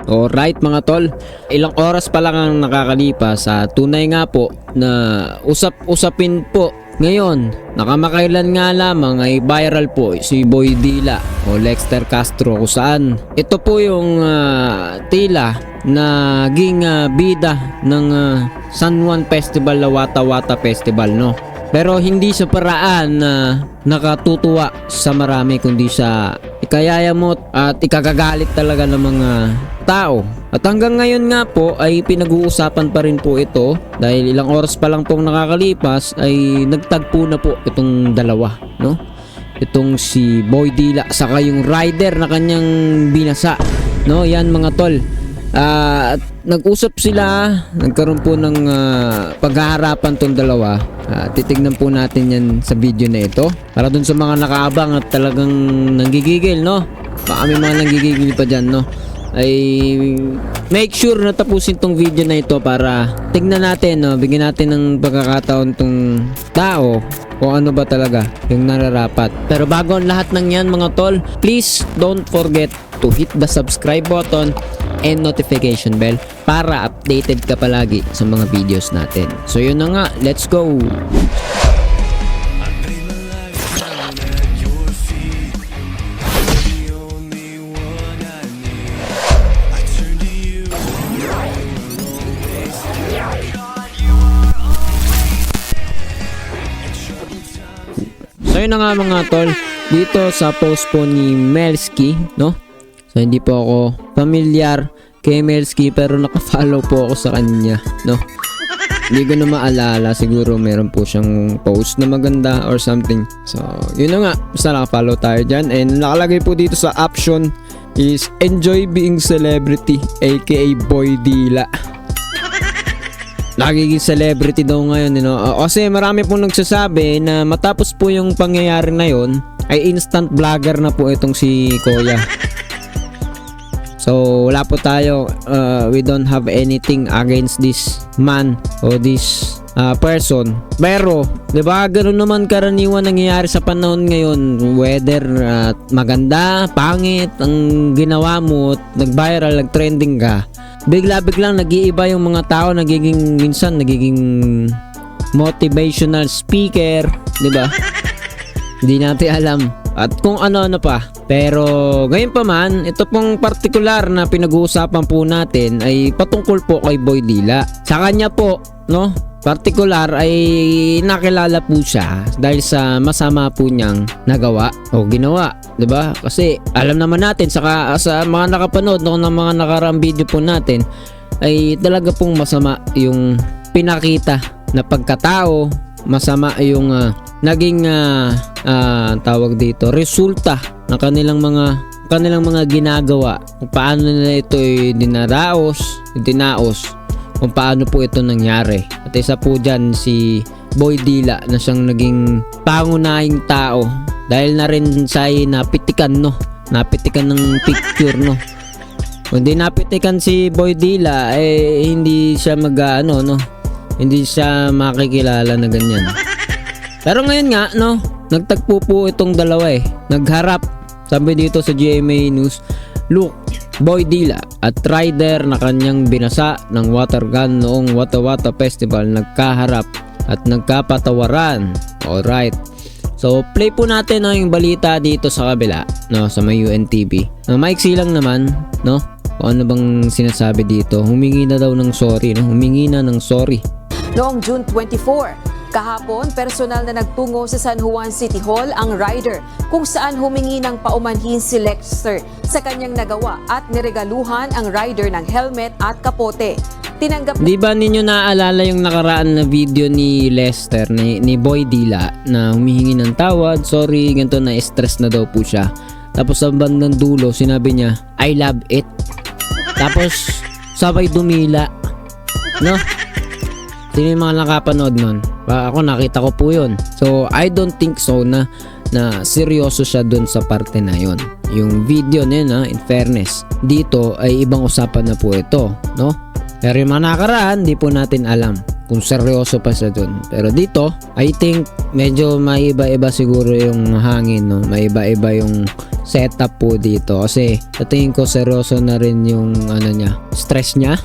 Alright mga tol, ilang oras pa lang ang nakakalipas sa tunay nga po na usap-usapin po ngayon. Nakamakailan nga lamang ay viral po si Boy Dila o Lexter Castro, kung saan ito po yung tila naging bida ng San Juan Festival, Wata Wata Festival, no? Pero hindi sa paraan na nakatutuwa sa marami, kundi sa ikayayamot at ikagagalit talaga ng mga tao. At hanggang ngayon nga po ay pinag-uusapan pa rin po ito, dahil ilang oras pa lang pong nakakalipas ay nagtagpo na po itong dalawa, no? Itong si Boy Dila saka yung rider na kanyang binasa, no? Yan mga tol. At nag-usap sila, nagkaroon po ng paghaharapan tong dalawa. Titignan po natin yan sa video na ito para dun sa mga nakaabang at talagang nanggigigil, no? Baka may mga nanggigigil pa dyan, no? Ay make sure na tapusin tong video na ito para tignan natin, no? Bigyan natin ng pagkakataon tong tao kung ano ba talaga yung nararapat. Pero bago ang lahat ng yan mga tol, please don't forget to hit the subscribe button and notification bell para updated ka palagi sa mga videos natin. So yun na nga, let's go! So yun na nga mga tol, dito sa post po ni Melski, no? So hindi po ako familiar kay Melski, pero naka-follow po ako sa kanya, no? Hindi ko na maalala, siguro meron po siyang post na maganda or something. So yun na nga, basta naka-follow tayo dyan. And nakalagay po dito sa option is enjoy being celebrity, aka Boy Dila. Nagiging celebrity daw ngayon, you know? Kasi marami pong nagsasabi na matapos po yung pangyayari na yon ay instant vlogger na po itong si Kuya. So wala po tayo, we don't have anything against this man o this person. Pero 'di ba, ganoon naman karaniwan nangyayari sa panahon ngayon, whether maganda, pangit ang ginawa mo, nag-viral, nag-trending ka, bigla-biglang nag-iiba yung mga tao, minsan nagiging motivational speaker, 'di ba? Hindi natin alam at kung ano-ano pa. Pero ngayon pa man, ito pong partikular na pinag-uusapan po natin ay patungkol po kay Boy Dila. Sa kanya po, no, partikular ay nakilala po siya dahil sa masama po niyang nagawa o ginawa, 'di ba? Kasi alam naman natin sa mga nakapanood ng mga nakaraang video po natin ay talaga pong masama yung pinakita na pagkatao, masama yung naging tawag dito, resulta ng kanilang mga ginagawa, kung paano nila ito dinaos, kung paano po ito nangyari. At isa po dyan si Boy Dila na siyang naging pangunahing tao dahil na rin siya napitikan, no? Napitikan ng picture, no? Kung di napitikan si Boy Dila hindi siya hindi siya makikilala na ganyan. Pero ngayon nga, no, nagtagpo po itong dalawa nagharap. Sabi dito sa GMA News, look, Boy Dila at rider na kanyang binasa ng water gun noong Wata Wata Festival nagkaharap at nagkapatawaran. Alright. So play po natin yung balita dito sa kabila, no, sa may UNTV. Maiksi lang naman, no, kung ano bang sinasabi dito. Humingi na daw ng sorry, no? Humingi na ng sorry. Noong June 24, kahapon, personal na nagtungo sa San Juan City Hall ang rider kung saan humingi ng paumanhin si Lexter sa kanyang nagawa at niregaluhan ang rider ng helmet at kapote. Tinanggap. Di ba ninyo naaalala yung nakaraan na video ni Lester, ni Boy Dila, na humihingi ng tawad, sorry, ganito, na stress na daw po siya. Tapos sa bandang dulo, sinabi niya, I love it. Tapos sabay dumila, no? Sino yung mga nakapanood nun? Ako nakita ko po yun. So I don't think so na seryoso siya dun sa parte na yun. Yung video na yun, in fairness, dito ay ibang usapan na po ito, no? Pero yung mga nakaraan, di po natin alam kung seryoso pa siya dun. Pero dito, I think medyo maiba-iba siguro yung hangin, no? Maiba-iba yung setup po dito. Kasi sa tingin ko seryoso na rin yung stress niya.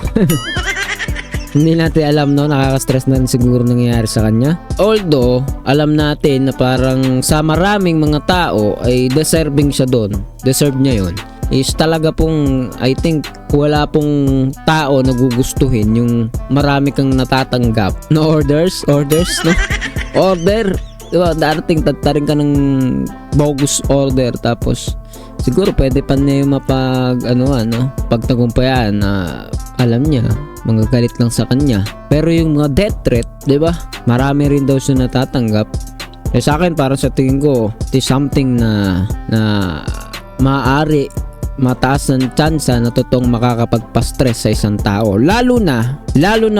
Hindi natin alam, no? Nakaka-stress na rin siguro nangyayari sa kanya. Although, alam natin na parang sa maraming mga tao ay deserving siya doon. Deserve niya yun. Is talaga pong, I think, wala pong tao na gugustuhin yung marami kang natatanggap na orders, no? Order, diba? Darating, tatarin ka ng bogus order, tapos siguro pwede pa niya yung pagtagumpayan na alam niya, mga galit lang sa kanya. Pero yung mga death threat, diba? Marami rin daw siya natatanggap. Eh sa akin, parang sa tingin ko, it is something na maaari mataas ang tsansa na totoong makakapagpa-stress sa isang tao, lalo na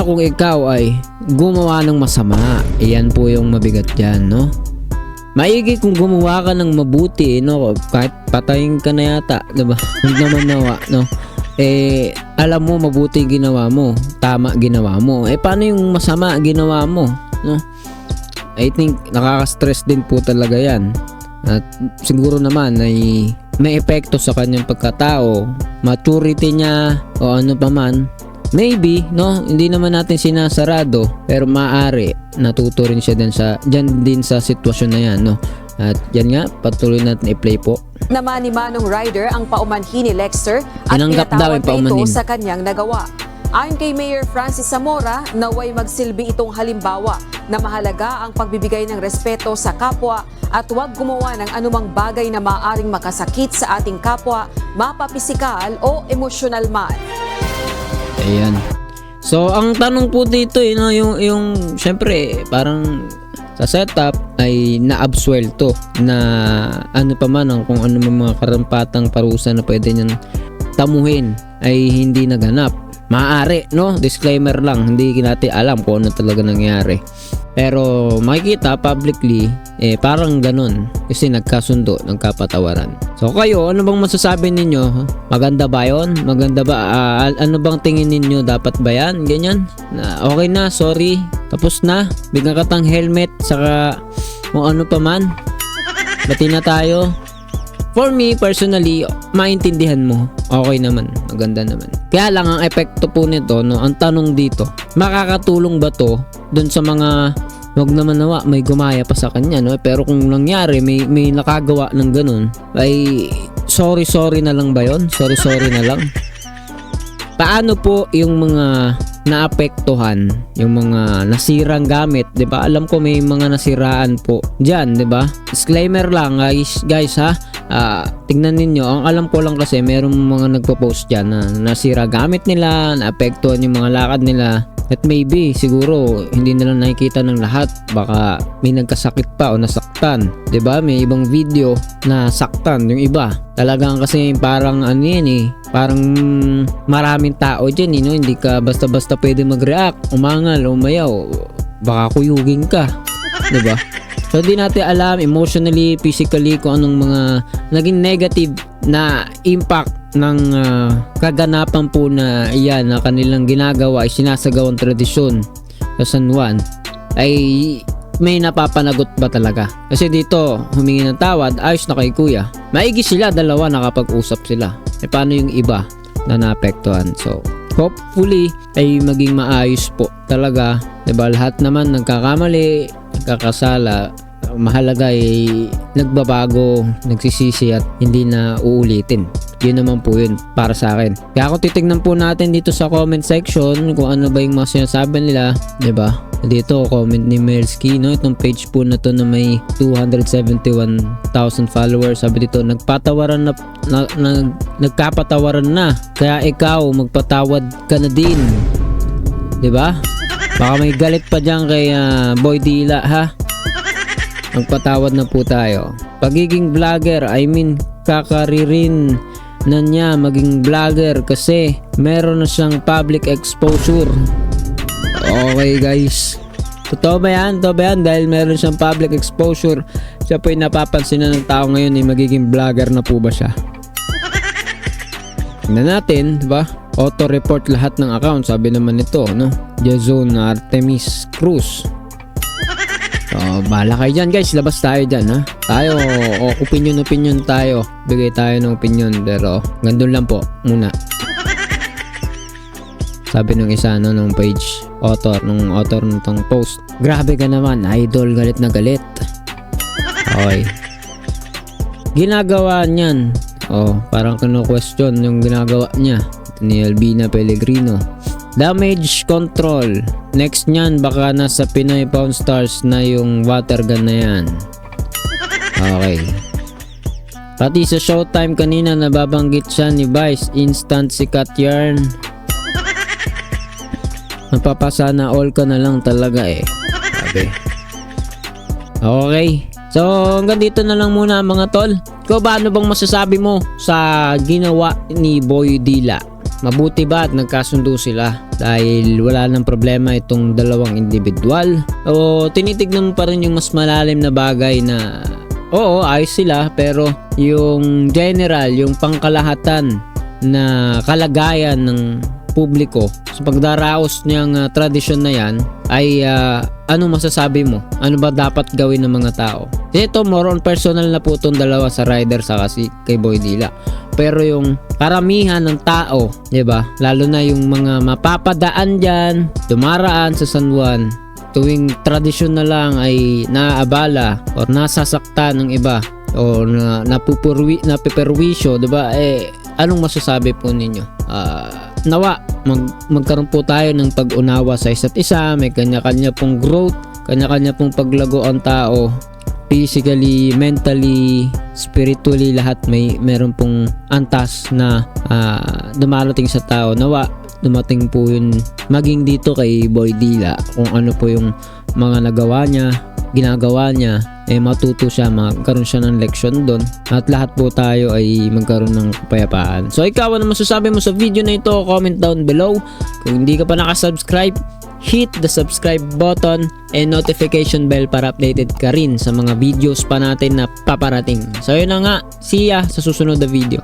kung ikaw ay gumawa ng masama. Iyan po yung mabigat dyan, no? Maigi kung gumawa ka ng mabuti, no? Kahit patayin ka na yata, diba? Huwag naman nawa, no? Eh, alam mo mabuti ginawa mo, tama ginawa mo. Eh, paano yung masama ginawa mo, no? I think nakaka-stress din po talaga yan. At siguro naman ay may epekto sa kanyang pagkatao, maturity niya o ano pa man. Maybe, no? Hindi naman natin sinasarado, pero maaari natuto rin siya dyan din sa sitwasyon na yan, no? At yan nga, patuloy natin i-play po. Naman ni Manong Ryder ang paumanhin ni Lexter at Tinanggap daw pinatawad yung na ito paumanhin sa kanyang nagawa. Ayon kay Mayor Francis Zamora, naway magsilbi itong halimbawa na mahalaga ang pagbibigay ng respeto sa kapwa at huwag gumawa ng anumang bagay na maaaring makasakit sa ating kapwa, mapapisikal o emosyonal man. Ayan. So, ang tanong po dito, yung syempre, parang sa setup ay naabsuelto na ano pa man kung ano mga karampatang parusa na pwede niyang tamuhin ay hindi naganap. Maaari, no? Disclaimer lang, hindi natin alam kung ano talaga nangyari. Pero makikita publicly, parang ganun. Kasi nagkasundo, nagkapatawaran. So kayo, ano bang masasabi ninyo? Maganda ba yun? Maganda ba? Ano bang tingin ninyo? Dapat ba yan? Ganyan? Okay na, sorry. Tapos na. Bigyan ka tang helmet, saka kung ano pa man. Bati na tayo. For me, personally, maintindihan mo. Okay naman. Maganda naman. Kaya lang, ang epekto po nito, no, ang tanong dito, makakatulong ba to dun sa mga, wag naman nawa, may gumaya pa sa kanya, no? Pero kung nangyari, may nakagawa ng ganun, ay sorry na lang ba yon? Sorry na lang. Paano po yung mga naapektuhan, yung mga nasirang gamit, 'di ba? Alam ko may mga nasiraan po diyan, 'di ba? Disclaimer lang, guys ha. Tingnan ninyo, ang alam ko lang kasi merong mga nagpo-post diyan na nasira gamit nila, naapektuhan yung mga lakad nila. At maybe, siguro, hindi nila nakikita ng lahat. Baka may nagkasakit pa o nasaktan. 'Di ba? May ibang video na saktan yung iba. Talagang kasi parang ano yan parang maraming tao dyan, no? Hindi ka basta-basta pwede mag-react, umangal, umayaw. Baka kuyugin ka. 'Di ba? So, di natin alam emotionally, physically, kung anong mga naging negative na impact ng kaganapan po na iyan na kanilang ginagawa ay sinasagawang tradisyon sa San Juan, ay may napapanagot ba talaga? Kasi dito, humingi ng tawad, ayos na kay kuya. Maigi sila, dalawa, nakapag-usap sila. E paano yung iba na naapektuhan? So, hopefully, ay maging maayos po talaga. Diba, lahat naman nagkakamali, nagkakasala. Mahalaga ay nagbabago, nagsisisi at hindi na uulitin. Yun naman po yun para sa akin. Kaya kung titignan po natin dito sa comment section kung ano ba yung mga sinasabi nila, 'di ba? Dito comment ni Melski, no, itong page po na to na may 271,000 followers. Sabi dito, nagpatawaran na, nagkapatawaran na. Kaya ikaw magpatawad ka na din. 'Di ba? Baka may galit pa diyan kay Boy Dila, ha? Magpatawad na po tayo. Pagiging vlogger, I mean, kakaririn na niya maging vlogger kasi meron na siyang public exposure. Okay guys, totoo ba yan? Dahil meron siyang public exposure, siya po yung napapansin na ng tao ngayon, magiging vlogger na po ba siya? Tignan natin, diba? auto-report lahat ng account, sabi naman nito, no? Jason Artemis Cruz. So, bahala kayo dyan guys, labas tayo dyan ha. Tayo, opinion tayo. Bigay tayo ng opinion, pero gandun lang po muna. Sabi nung isa nung page, author nitong post. Grabe ka naman, idol, galit na galit. Okay. Ginagawa niyan. Parang kino-question yung ginagawa niya ni Albina Pellegrino. Damage control. Next niyan, baka nasa Pinoy Pawn Stars na yung water gun na yan. Okay. Pati sa Showtime kanina nababanggit siya ni Vice. Instant sikat yarn. Mapapasana all ka na lang talaga eh. Sabi. Okay. So hanggang dito na lang muna mga tol. Ikaw ba, ano bang masasabi mo sa ginawa ni Boy Dila? Mabuti ba at nagkasundo sila dahil wala nang problema itong dalawang individual? O tinitignan mo pa rin yung mas malalim na bagay na oo, ayos sila, pero yung general, yung pangkalahatan na kalagayan ng publiko sa pagdaraos niyang tradisyon na yan ay ano masasabi mo? Ano ba dapat gawin ng mga tao? Ito more on personal na po itong dalawa sa rider sa kasi kay Boy Dila. Pero yung karamihan ng tao, 'di ba? Lalo na yung mga mapapadaan diyan, dumaraan sa San Juan, tuwing tradisyon na lang ay naaabala o nasasakta ng iba o napiperwisyo, 'di ba? Anong masasabi po ninyo? Nawa magkaroon po tayo ng pag-unawa sa isa't isa, may kanya-kanya pong growth, kanya-kanya pong paglago ang tao, physically, mentally, spiritually, lahat meron pong antas na dumarating sa tao. Nawa dumating po yun maging dito kay Boy Dila, kung ano po yung mga nagawa niya, ginagawa niya, matuto siya, magkaroon siya ng leksyon doon, at lahat po tayo ay magkaroon ng kapayapaan. So ikaw, ano masasabi mo sa video na ito? Comment down below. Kung hindi ka pa nakasubscribe, hit the subscribe button and notification bell para updated ka rin sa mga videos pa natin na paparating. So yun na nga, see ya sa susunod na video.